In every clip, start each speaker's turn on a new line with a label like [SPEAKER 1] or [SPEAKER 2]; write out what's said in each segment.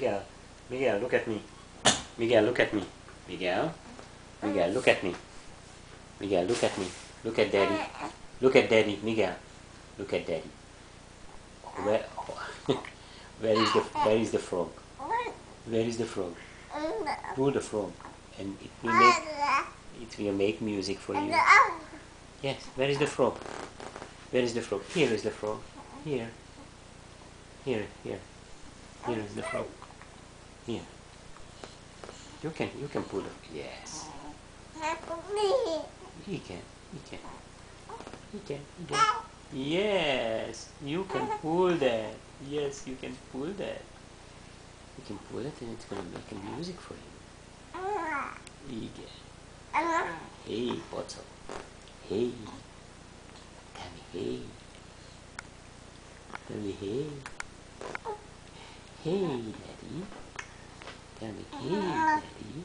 [SPEAKER 1] Miguel, Miguel, look at me. Miguel, look at me. Miguel, Miguel, look at me. Miguel, look at me. Look at daddy. Look at daddy, Miguel. Look at daddy. Where, where is the frog? Where is the frog? Pull the frog, and it will make music for you. Yes. Where is the frog? Where is the frog? Here is the frog. Here. Here. Here is the frog. Here. You can pull it. Yes. He can. Yes, you can pull that. Yes, you can pull that. You can pull it and it's gonna make a music for you. He can. Hey, what's up? Hey. Tell me hey. Tell me hey. Hey, daddy. Tell me hey, daddy.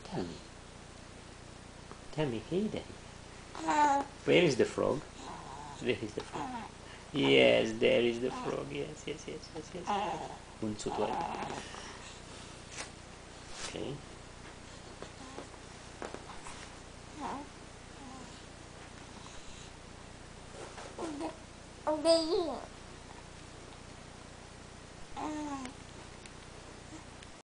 [SPEAKER 1] Tell me. Tell me hey, daddy. Where is the frog? Where is the frog? Yes, there is the frog. Yes. Uncut vagy. Okay.